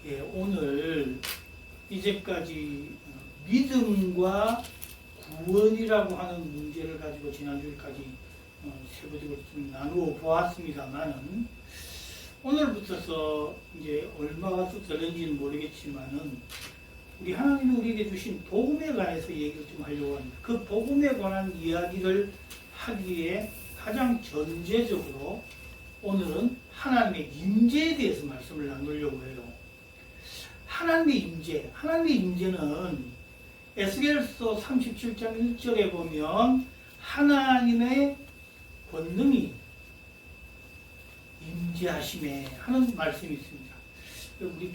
예, 오늘 이제까지 믿음과 구원이라고 하는 문제를 가지고 지난주까지 세부적으로 좀 나누어 보았습니다만은 오늘부터서 이제 얼마가 또 되는지는 모르겠지만은 우리 하나님이 우리에게 주신 복음에 관해서 얘기를 좀 하려고 합니다. 그 복음에 관한 이야기를 하기에 가장 전제적으로 오늘은 하나님의 임재에 대해서 말씀을 나누려고 해요. 하나님의 임재는 에스겔서 37장 1절에 보면 하나님의 권능이 임재하심에 하는 말씀이 있습니다. 우리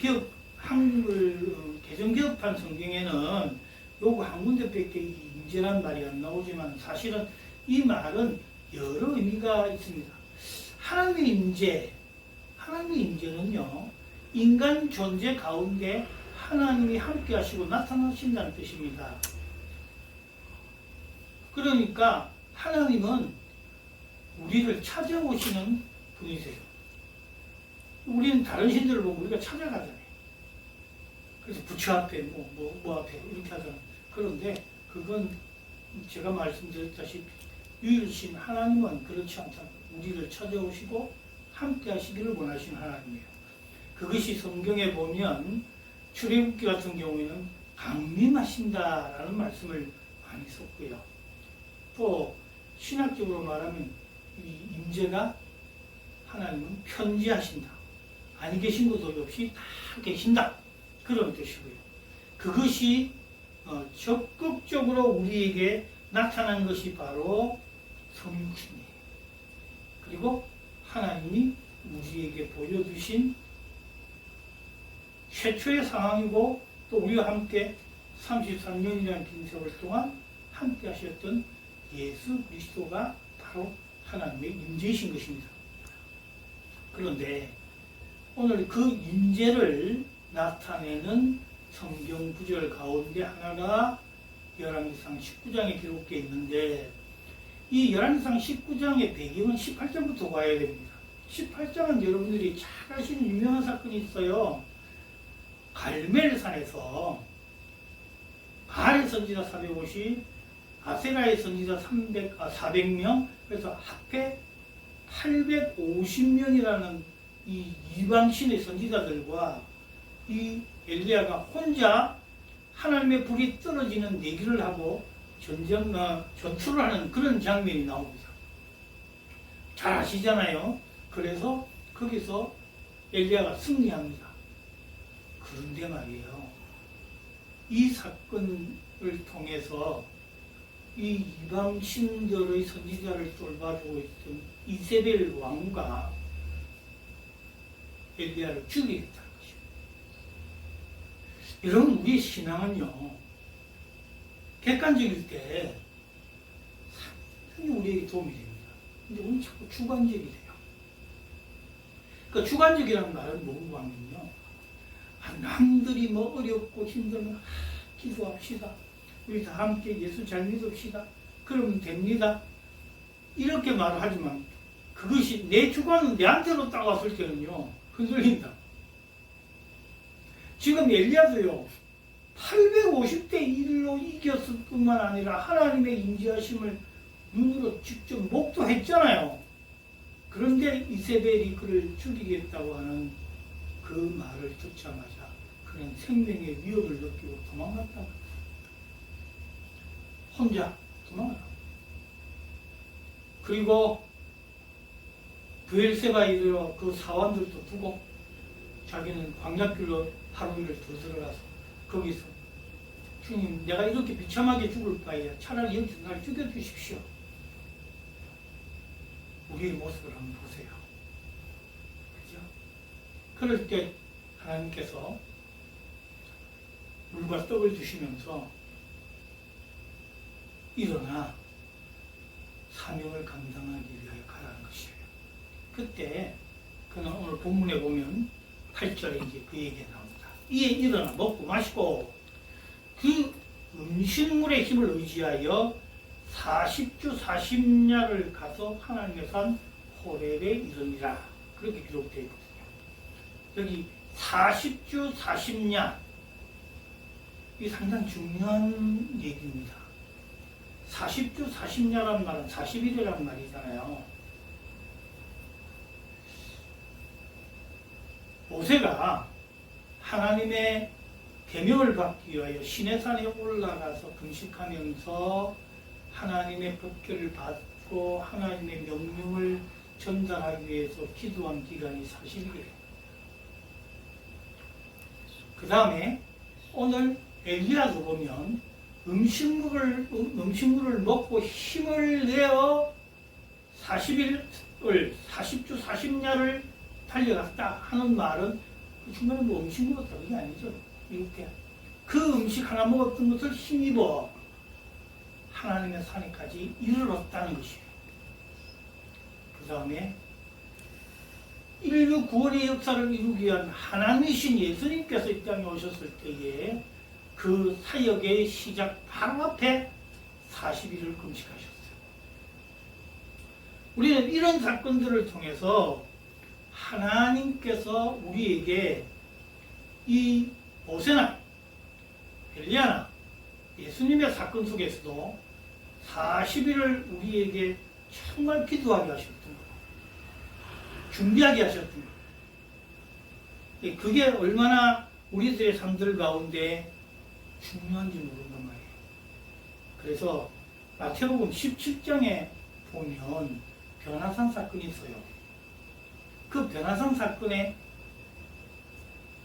한글 개정개혁판 성경에는 요거 한 군데밖에 임재란 말이 안 나오지만 사실은 이 말은 여러 의미가 있습니다. 하나님의 임재는요, 인간 존재 가운데 하나님이 함께 하시고 나타나신다는 뜻입니다. 그러니까 하나님은 우리를 찾아오시는 분이세요. 우리는 다른 신들을 보고 우리가 찾아가잖아요. 그래서 부처 앞에 뭐 앞에 이렇게 하잖아요. 그런데 그건 제가 말씀드렸다시피 유일신 하나님은 그렇지 않다. 우리를 찾아오시고 함께 하시기를 원하시는 하나님이에요. 그것이 성경에 보면 출애굽기 같은 경우에는 강림하신다라는 말씀을 많이 썼고요. 또 신학적으로 말하면 이 임재가 하나님은 편지하신다. 아니 계신 것도 없이 다 계신다. 그런 뜻이고요. 그것이 적극적으로 우리에게 나타난 것이 바로 성육신이에요. 그리고 하나님이 우리에게 보여주신 최초의 상황이고 또 우리와 함께 33년이라는 긴 세월 동안 함께 하셨던 예수 그리스도가 바로 하나님의 임재이신 것입니다. 그런데 오늘 그 임재를 나타내는 성경 구절 가운데 하나가 열왕기상 19장에 기록되어 있는데 이 열왕기상 19장의 배경은 18장부터 봐야 됩니다. 18장은 여러분들이 잘 아시는 유명한 사건이 있어요. 갈멜산에서 바알의 선지자 450, 아세라의 선지자 400명, 그래서 합해 850명이라는 이 이방신의 선지자들과 이 엘리야가 혼자 하나님의 불이 떨어지는 내기를 하고 전투를 하는 그런 장면이 나옵니다. 잘 아시잖아요. 그래서 거기서 엘리야가 승리합니다. 그런데 말이에요. 이 사건을 통해서 이 이방 신들의 선지자를 돌봐주고 있던 이세벨 왕과 엘리야를 죽이겠다는 것입니다. 여러분, 우리의 신앙은요, 객관적일 때 상당히 우리에게 도움이 됩니다. 근데 오늘 자꾸 주관적이 돼요. 그러니까 주관적이라는 말은 뭐고 하면요, 남들이 뭐 어렵고 힘들면 기도합시다. 우리 다 함께 예수 잘 믿읍시다. 그러면 됩니다. 이렇게 말을 하지만 그것이 내 주관은 내한테로 딱 왔을 때는요, 흔들린다. 지금 엘리야도요, 850대 1로 이겼을 뿐만 아니라 하나님의 임재하심을 눈으로 직접 목도했잖아요. 그런데 이세벨이 그를 죽이겠다고 하는 그 말을 듣자마자 그는 생명의 위협을 느끼고 도망갔다. 혼자 도망갔다. 그리고 브엘세바에 이르러 그 사원들도 두고 자기는 광야길로 하루를 더 들어가서 거기서 주님, 내가 이렇게 비참하게 죽을 바에야 차라리 여기서 날 죽여주십시오. 우리의 모습을 한번 보세요. 그죠? 그럴 때 하나님께서 물과 떡을 주시면서 일어나 사명을 감당하기 위하여 가라는 것이에요. 그때 그는 오늘 본문에 보면 8절에 이제 그 얘기가 나옵니다. 이에 일어나 먹고 마시고 그 음식물의 힘을 의지하여 40주 40야를 가서 하나님의 산 호렙에 이르니라. 그렇게 기록되어 있거든요. 여기 40주 40냐, 이 상당히 중요한 얘기입니다. 40주 40냐라는 말은 40일이라는 말이잖아요. 모세가 하나님의 계명을 받기 위하여 시내산에 올라가서 금식하면서 하나님의 법궤를 받고 하나님의 명령을 전달하기 위해서 기도한 기간이 40일이에요. 그 다음에 오늘 엘리야도 보면 음식물을 먹고 힘을 내어 40주 40야를 달려갔다 하는 말은 정말 뭐 음식 먹었다 그게 아니죠. 이렇게 그 음식 하나 먹었던 것을 힘입어 하나님의 산에까지 이르렀다는 것이에요. 그 다음에 인류 구원의 역사를 이루기 위한 하나님이신 예수님께서 이 땅에 오셨을 때에 그 사역의 시작 바로 앞에 40일을 금식하셨어요. 우리는 이런 사건들을 통해서 하나님께서 우리에게 이 모세나 엘리야나 예수님의 사건 속에서도 40일을 우리에게 정말 기도하게 하셨던 거예요. 준비하게 하셨던 거예요. 그게 얼마나 우리들의 삶들 가운데 중요한지 모른단 말이에요. 그래서 마태복음 17장에 보면 변화산 사건이 있어요. 그 변화산 사건에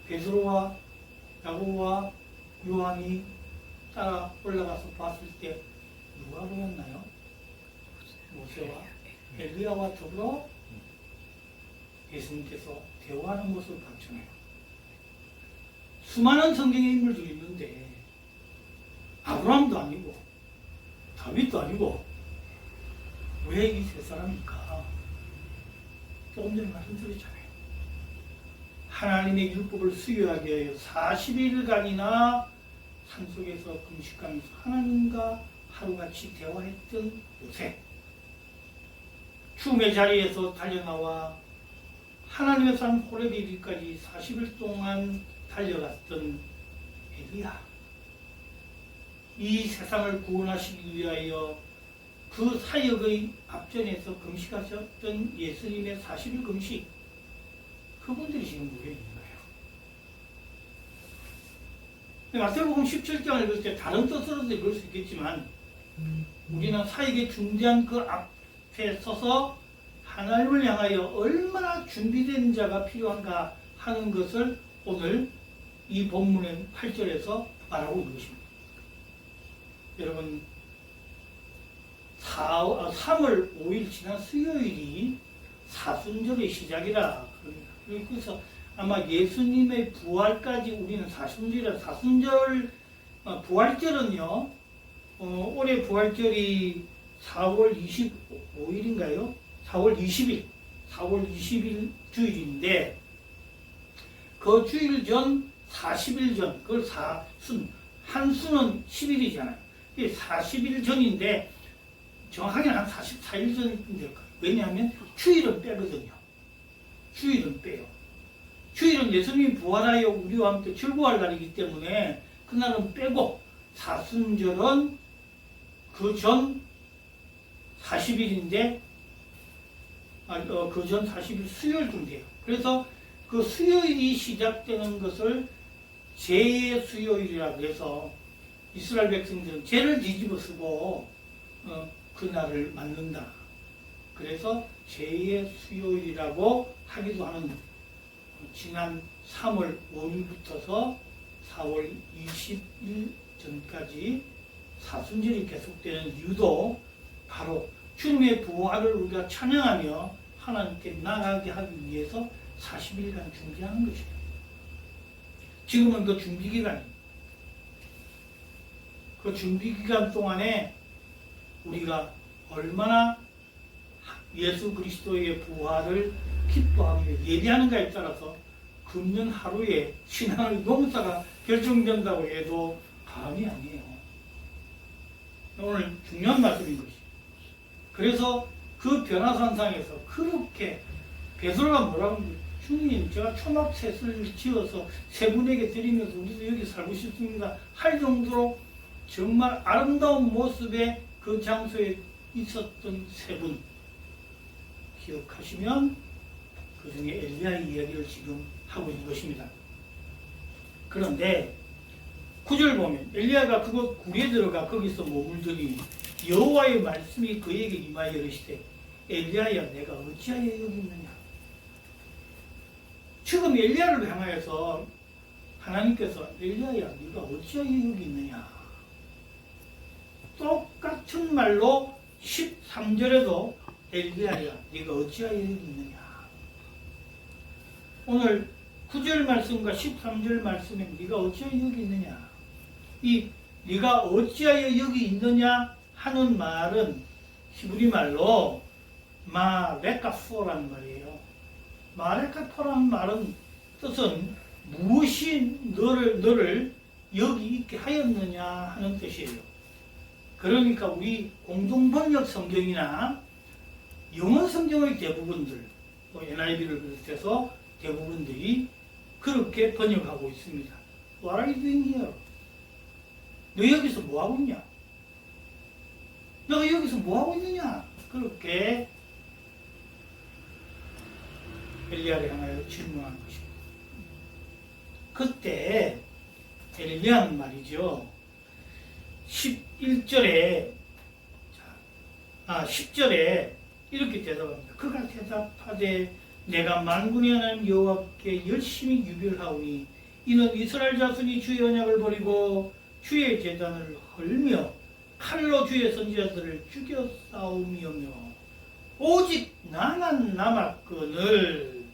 베드로와 야고보와 요한이 따라 올라가서 봤을 때 누가 보였나요? 모세와 엘리야와 더불어 예수님께서 대화하는 모습을 봤잖아요. 수많은 성경의 인물들이 있는데 아브라함도 아니고 다윗도 아니고 왜 이 세 사람입니까? 조금 전에 말씀드렸잖아요. 하나님의 율법을 수여하기 위하여 40일간이나 산속에서 금식하면서 하나님과 하루같이 대화했던 요셉, 죽음의 자리에서 달려나와 하나님의 산 호렙에 이르기까지 40일 동안 달려갔던 엘리야, 이 세상을 구원하시기 위하여 그 사역의 앞전에서 금식하셨던 예수님의 40일 금식, 그분들이 지금 모여 있는 거예요. 마태복음 17장을 읽을 때 다른 뜻으로도 읽을 수 있겠지만 우리는 사역의 중대한 그 앞에 서서 하나님을 향하여 얼마나 준비된 자가 필요한가 하는 것을 오늘 이 본문의 8절에서 말하고 있는 것입니다. 여러분, 3월 5일 지난 수요일이 사순절의 시작이라 그럽니다. 그래서 아마 예수님의 부활까지 우리는 사순절이라, 사순절 부활절은요, 올해 부활절이 4월 25일인가요? 4월 20일 주일인데 그 주일 전 40일 전, 그걸 한 수는 10일이잖아요. 40일 전인데 정확하게는 한 44일 전인 될 거예요. 왜냐하면 주일은 빼거든요. 주일은 빼요. 주일은 예수님이 부활하여 우리와 함께 출부할 날이기 때문에 그날은 빼고 사순절은 그 전 40일인데 그 전 40일 수요일쯤 돼요. 그래서 그 수요일이 시작되는 것을 죄의 수요일이라고 해서 이스라엘 백성들은 죄를 뒤집어 쓰고 그날을 맞는다. 그래서 죄의 수요일이라고 하기도 하는, 지난 3월 5일부터서 4월 20일 전까지 사순절이 계속되는 이유도 바로 주님의 부활을 우리가 찬양하며 하나님께 나아가게 하기 위해서 40일간 준비하는 것이에요. 지금은 그 준비기간입니다. 그 준비기간 동안에 우리가 얼마나 예수 그리스도의 부활을 기뻐하며 예비하는가에 따라서 금년 하루에 신앙의 농사가 결정된다고 해도 과언이 아니에요. 오늘 중요한 말씀인 것이. 그래서 그 변화산상에서 그렇게 베드로가 뭐라고 주님, 제가 초막셋을 지어서 세 분에게 드리면서 우리도 여기 살고 싶습니다 할 정도로 정말 아름다운 모습의 그 장소에 있었던 세 분 기억하시면 그 중에 엘리야의 이야기를 지금 하고 있는 것입니다. 그런데 9절 보면 엘리야가 그곳 굴에 들어가 거기서 머물더니 여호와의 말씀이 그에게 임하여 이르시되 엘리야야 내가 어찌하여 여기 있느냐. 지금 엘리야를 향하여서 하나님께서 엘리야야 네가 어찌하여 여기 있느냐. 똑같은 말로 13절에도 엘리야야 네가 어찌하여 여기 있느냐. 오늘 9절 말씀과 13절 말씀에 네가 어찌하여 여기 있느냐. 이 네가 어찌하여 여기 있느냐 하는 말은 히브리 말로 마레카포라는 말이에요. 마레카포라는 말은 뜻은 무엇이 너를 여기 있게 하였느냐 하는 뜻이에요. 그러니까 우리 공동번역 성경이나 영어 성경의 대부분들, NIV를 비롯해서 대부분들이 그렇게 번역하고 있습니다. What are you doing here? 너 여기서 뭐하고 있냐? 너가 여기서 뭐하고 있느냐? 그렇게 엘리야를 향하여 질문한 것입니다. 그때 엘리야는 말이죠. 11절에 10절에 이렇게 대답합니다. 그가 대답하되 내가 만군의 하나님 여호와께 열심히 유별하오니 이는 이스라엘 자손이 주의 언약을 버리고 주의 제단을 헐며 칼로 주의 선지자들을 죽여 싸움이오며 오직 나만 남았거늘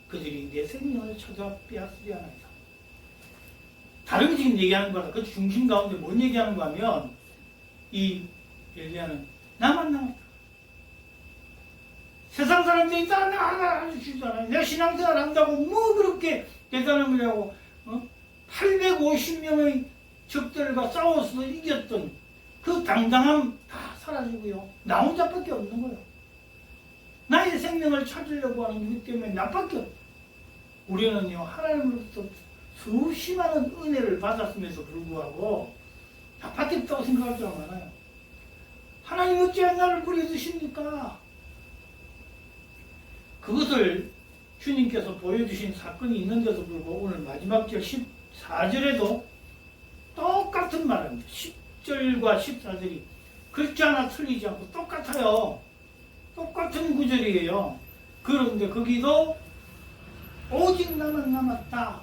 그들이 내 생명을 찾아 빼앗으려 하나이다. 다른 지금 얘기하는 거다. 그 중심 가운데 뭔 얘기하는가 하면 이 엘리야는 나만 남았다. 세상 사람들이 다 나아주잖아요. 내가 신앙생활 한다고 뭐 그렇게 대단한 거냐고. 850명의 적들과 싸워서 이겼던 그 당당함 다 사라지고요. 나 혼자밖에 없는 거예요. 나의 생명을 찾으려고 하는 이유 때문에 나밖에 없어요. 우리는요 하나님으로부터 수십 많은 은혜를 받았으면서 불구하고 나밖에 없다고 생각할 때가 많아요. 하나님 어찌 나를 버려두십니까? 그것을 주님께서 보여주신 사건이 있는데도 불구하고 오늘 마지막 절 14절에도 똑같은 말입니다. 10절과 14절이 글자 하나 틀리지 않고 똑같아요. 똑같은 구절이에요. 그런데 거기도 오직 나만 남았다.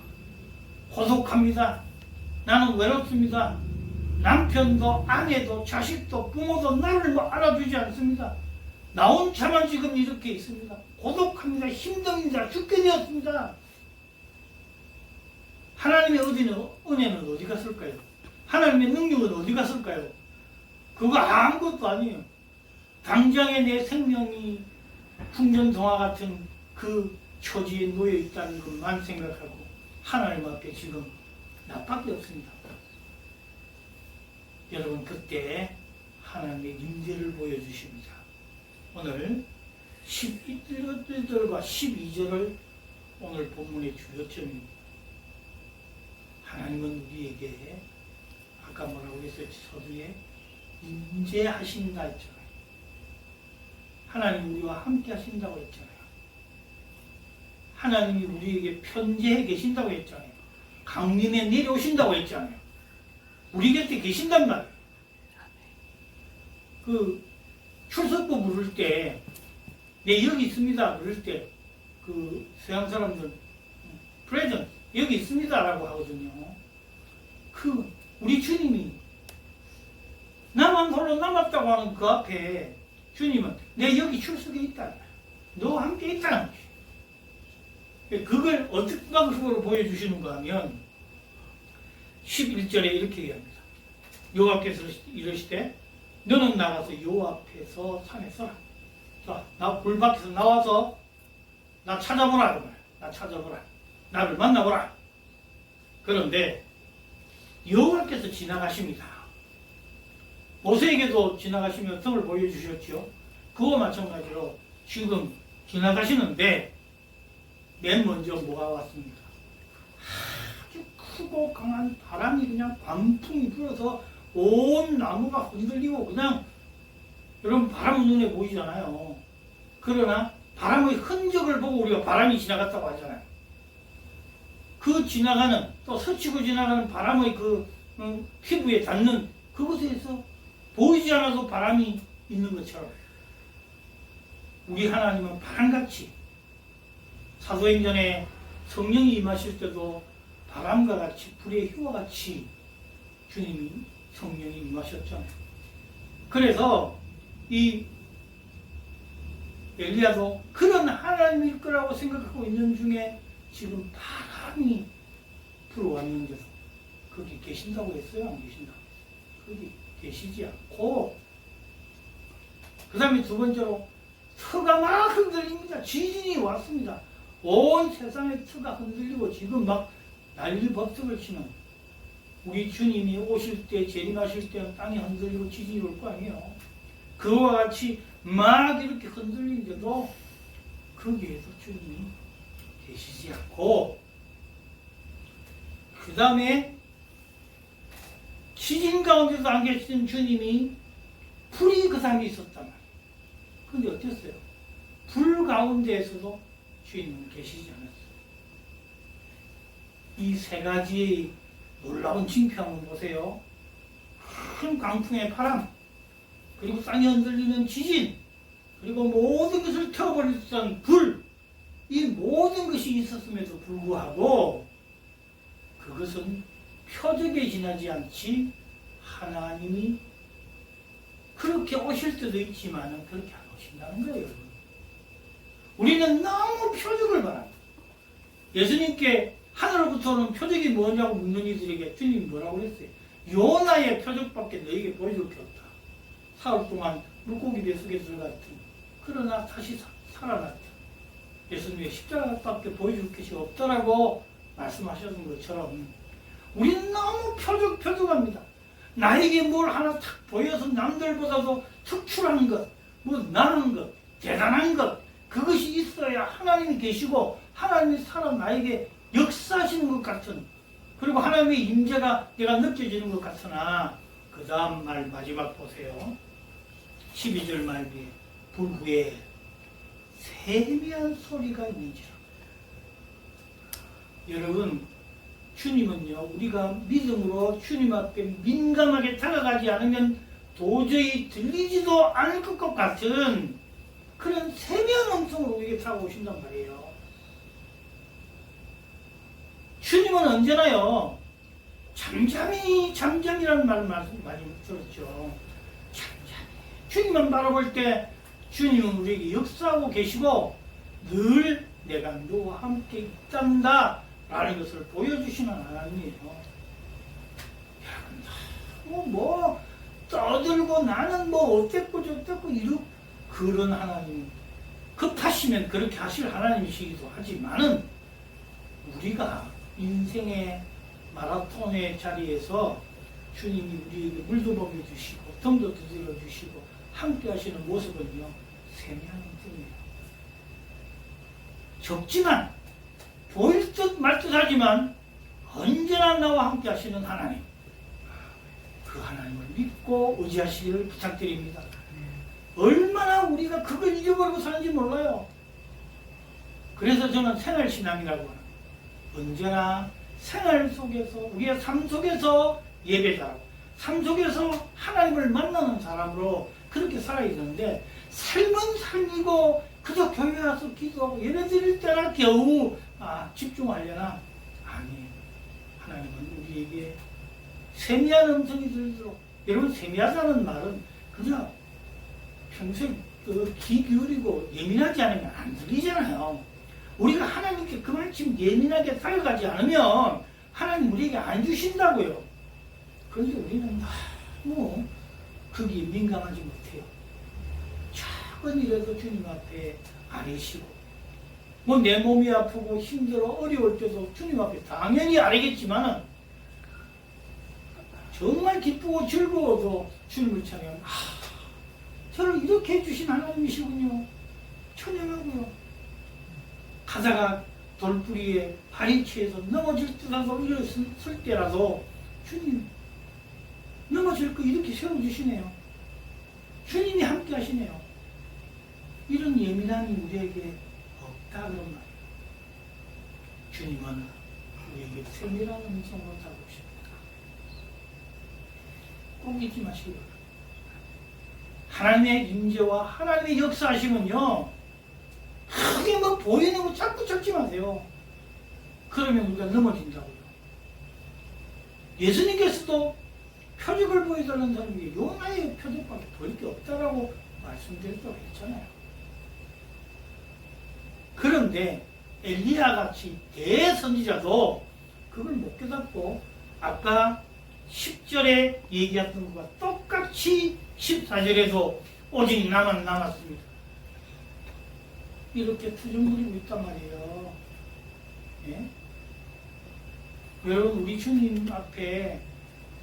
고독합니다. 나는 외롭습니다. 남편도 아내도 자식도 부모도 나를 알아주지 않습니다. 나 혼자만 지금 이렇게 있습니다. 고독합니다. 힘듭니다. 죽게 되었습니다. 하나님의 은혜는 어디 갔을까요? 하나님의 능력은 어디 갔을까요? 그거 아무것도 아니에요. 당장에 내 생명이 풍전등화 같은 그 처지에 놓여 있다는 것만 생각하고 하나님 앞에 지금 나밖에 없습니다. 여러분 그때 하나님의 임재를 보여주십니다. 오늘 11절과 12절을 오늘 본문의 주요점입니다. 하나님은 우리에게 아까 뭐라고 했어요? 서두에 임재하신다 했잖아요. 하나님 우리와 함께 하신다고 했잖아요. 하나님이 우리에게 편재해 계신다고 했잖아요. 강림에 내려오신다고 했잖아요. 우리 곁에 계신단 말이에요. 그 출석부 부를 때 네 여기 있습니다 부를 때 그 서양 사람들 프레젠트 여기 있습니다 라고 하거든요. 그 우리 주님이 나만 홀로 남았다고 하는 그 앞에 주님은 내 여기 출석에 있다. 너와 함께 있다는 거예요. 그걸 어떤 방식으로 보여주시는가 하면 11절에 이렇게 얘기합니다. 여호와께서 이르시되 너는 나가서 여호와 앞에서 산에 서라. 자, 나 불 밖에서 나와서 나 찾아보라. 그 말이야. 나 찾아보라. 나를 만나보라. 그런데 여호와께서 지나가십니다. 모세에게도 지나가시며 등을 보여주셨죠. 그와 마찬가지로 지금 지나가시는데 맨 먼저 뭐가 왔습니까? 아주 크고 강한 바람이 그냥 광풍이 불어서 온 나무가 흔들리고 그냥 여러분 바람은 눈에 보이잖아요. 그러나 바람의 흔적을 보고 우리가 바람이 지나갔다고 하잖아요. 그 지나가는 또 스치고 지나가는 바람의 그 피부에 닿는 그곳에서 보이지 않아도 바람이 있는 것처럼 우리 하나님은 바람같이 사도행전에 성령이 임하실 때도 바람과 같이 불의 휴와 같이 주님이 성령이 임하셨잖아요. 그래서 이 엘리야도 그런 하나님일 거라고 생각하고 있는 중에 지금 바람이 불어왔는데도 거기 계신다고 했어요? 안 계신다고? 거기 계시지 않고 그 다음에 두 번째로 터가 막 흔들립니다. 지진이 왔습니다. 온 세상의 터가 흔들리고 지금 막 난리법석을 치는 우리 주님이 오실 때 재림하실 때 땅이 흔들리고 지진이 올 거 아니에요. 그와 같이 막 이렇게 흔들리는데도 거기에도 주님이 계시지 않고 그 다음에 지진 가운데도 안 계신 주님이 불이 그 사이에 있었단 말이에요. 근데 어땠어요? 불 가운데에서도 주님은 계시지 않았어요. 이 세 가지의 놀라운 징표 한번 보세요. 큰 강풍의 바람, 그리고 땅이 흔들리는 지진, 그리고 모든 것을 태워버릴 듯한 불, 이 모든 것이 있었음에도 불구하고 그것은 표적에 지나지 않지 하나님이 그렇게 오실 때도 있지만 그렇게 안 오신다는 거예요. 여러분. 우리는 너무 표적을 바랍니다. 예수님께 하늘로부터 오는 표적이 뭐냐고 묻는 이들에게 주님이 뭐라고 그랬어요? 요나의 표적밖에 너에게 보여줄 게 없다. 사흘 동안 물고기 뱃속에 들어갔더니 그러나 다시 살아났다. 예수님의 십자가밖에 보여줄 것이 없다라고 말씀하셨던 것처럼 우리는 너무 표적합니다. 나에게 뭘 하나 탁 보여서 남들보다도 특출한 것, 뭐 나은 것, 대단한 것, 그것이 있어야 하나님이 계시고 하나님이 살아 나에게 역사하시는 것 같은, 그리고 하나님의 임재가 내가 느껴지는 것 같으나 그 다음 말 마지막 보세요. 12절 말기에 불후에 세미한 소리가 있는지라. 여러분, 주님은요, 우리가 믿음으로 주님 앞에 민감하게 다가가지 않으면 도저히 들리지도 않을 것 같은 그런 세미한 음성으로 우리에게 다가오신단 말이에요. 주님은 언제나요, 잠잠이라는 말을 많이 들었죠. 잠잠히. 주님만 바라볼 때 주님은 우리에게 역사하고 계시고 늘 내가 너와 함께 있단다 라는 것을 보여주시는 하나님이에요. 여러분, 뭐 떠들고 나는 뭐 어땠고 저땠고 이런 그런 하나님, 급하시면 그렇게 하실 하나님이시기도 하지만은 우리가 인생의 마라톤의 자리에서 주님이 우리에게 물도 먹여주시고 덤도 두드려 주시고 함께 하시는 모습은요, 세미한 음성이에요. 적지만 보일 듯 말 듯 하지만 언제나 나와 함께 하시는 하나님, 그 하나님을 믿고 의지하시기를 부탁드립니다. 얼마나 우리가 그걸 잊어버리고 사는지 몰라요. 그래서 저는 생활신앙이라고 합니다. 언제나 생활 속에서 우리의 삶 속에서 예배자로, 삶 속에서 하나님을 만나는 사람으로 그렇게 살아있는데, 삶은 삶이고 그저 교회 와서 기도하고 예배 드릴 때나 겨우 집중하려나? 아니에요. 하나님은 우리에게 세미한 음성이 들도록, 여러분, 세미하다는 말은 그냥 평생 귀 기울이고 예민하지 않으면 안 들리잖아요. 우리가 하나님께 그만큼 예민하게 다가가지 않으면 하나님 우리에게 안 주신다고요. 그런데 우리는 너무 거기에 민감하지 못해요. 작은 일에도 주님 앞에 아뢰시고, 뭐 내 몸이 아프고 힘들어 어려울 때도 주님 앞에 당연히 아뢰겠지만 정말 기쁘고 즐거워도 주님을 찬양, 저를 이렇게 해주신 하나님이시군요. 찬양하고요. 가다가 돌뿌리에 발이 치해서 넘어질 듯하고 일어설 때라도 주님 넘어질 거 이렇게 세워주시네요. 주님이 함께 하시네요. 이런 예민함이 우리에게 없다 그런 말이에요. 주님은 우리에게 세밀한 음성으로 다가오십니다. 꼭 잊지 마시기 바랍니다. 하나님의 임재와 하나님의 역사하심은요, 크게 뭐 보이는 거 자꾸 찾지 마세요. 그러면 우리가 넘어진다고요. 예수님께서도 표적을 보여달라는 사람에게 요나의 표적밖에 보일 게 없다라고 말씀드렸다고 했잖아요. 그런데 엘리야 같이 대선지자도 그걸 못 깨닫고 아까 10절에 얘기했던 것과 똑같이 14절에도 오직 나만 남았습니다. 이렇게 투정부리고 있단 말이에요. 예? 여러분, 우리 주님 앞에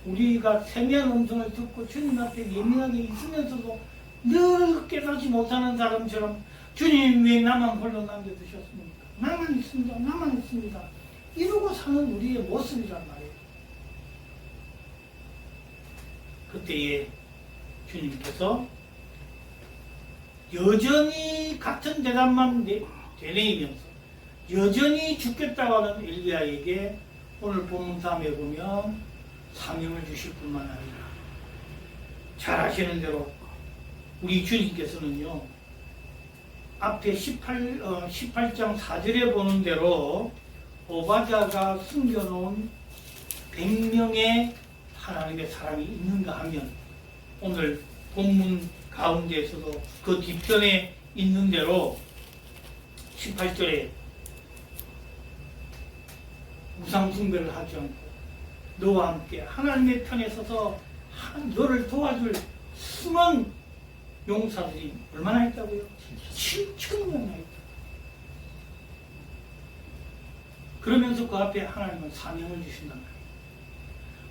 우리가 세미한 음성을 듣고 주님 앞에 예민하게 있으면서도 늘 깨닫지 못하는 사람처럼 주님 왜 나만 홀로 남겨두셨습니까? 나만 있습니다. 나만 있습니다. 이러고 사는 우리의 모습이란 말이에요. 그때에 주님께서 여전히 같은 대답만 되뇌이면서 여전히 죽겠다고 하는 엘리야에게 오늘 본문 다음에 보면 사명을 주실 뿐만 아니라 잘 아시는 대로 우리 주님께서는요, 앞에 18장 4절에 보는 대로 오바댜가 숨겨놓은 100명의 하나님의 사람이 있는가 하면 오늘 본문 가운데에서도 그 뒤편에 있는 대로 18절에 우상숭배를 하지 않고 너와 함께 하나님의 편에 서서 너를 도와줄 숨은 용사들이 얼마나 있다고요? 7,000명이나 있다. 그러면서 그 앞에 하나님은 사명을 주신단 말이에요.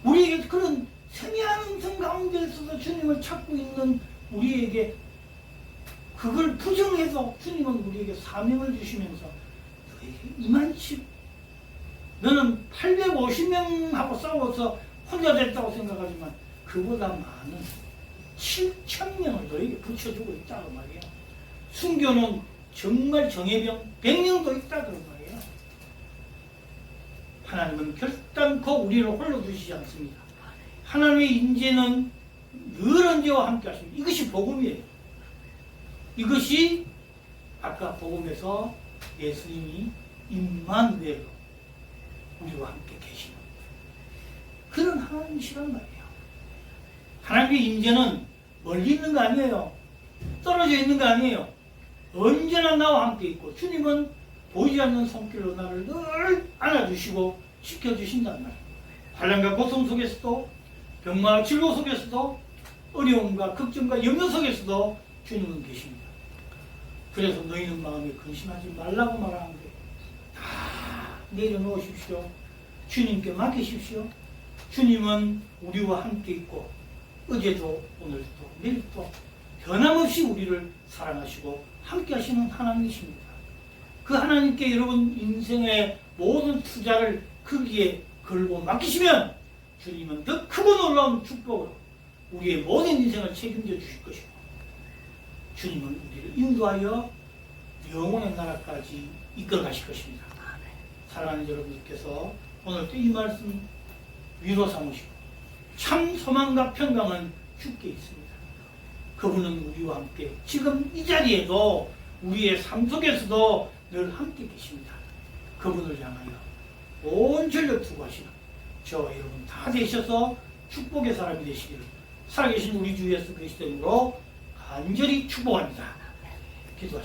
우리에게 그런 세미한 음성 가운데서도 주님을 찾고 있는 우리에게 그걸 부정해서 주님은 우리에게 사명을 주시면서 너에게 이만치 너는 850명하고 싸워서 혼자 됐다고 생각하지만 그보다 많은 7,000명을 너에게 붙여주고 있다고 말이에요. 숨겨놓은 정말 정예병 100명도 있다 그런 말이에요. 하나님은 결단코 우리를 홀로 두시지 않습니다. 하나님의 인재는 늘 언제와 함께 하십니다. 이것이 복음이에요. 이것이 아까 복음에서 예수님이 임마누엘로 우리와 함께 계시는 그런 하나님이시란 말이에요. 하나님의 임재는 멀리 있는 거 아니에요. 떨어져 있는 거 아니에요. 언제나 나와 함께 있고 주님은 보이지 않는 손길로 나를 늘 안아주시고 지켜주신단 말이에요. 환난과 고통 속에서도 병마와 질고 속에서도 어려움과 걱정과 염려 속에서도 주님은 계십니다. 그래서 너희는 마음에 근심하지 말라고 말하는데 다 내려놓으십시오. 주님께 맡기십시오. 주님은 우리와 함께 있고 어제도 오늘도 내일도 변함없이 우리를 사랑하시고 함께 하시는 하나님이십니다. 그 하나님께 여러분 인생의 모든 투자를 거기에 걸고 맡기시면 주님은 더 크고 놀라운 축복으로 우리의 모든 인생을 책임져 주실 것이고 주님은 우리를 인도하여 영원의 나라까지 이끌어 가실 것입니다. 사랑하는 여러분들께서 오늘도 이 말씀 위로 삼으시고 참 소망과 평강은 주께 있습니다. 그분은 우리와 함께 지금 이 자리에도 우리의 삶 속에서도 늘 함께 계십니다. 그분을 향하여 온 전력 투구하시는 저와 여러분 다 되셔서 축복의 사람이 되시기를 살아계신 우리 주 예수 그리스도 이름으로 간절히 축복합니다. 기도하시겠습니다.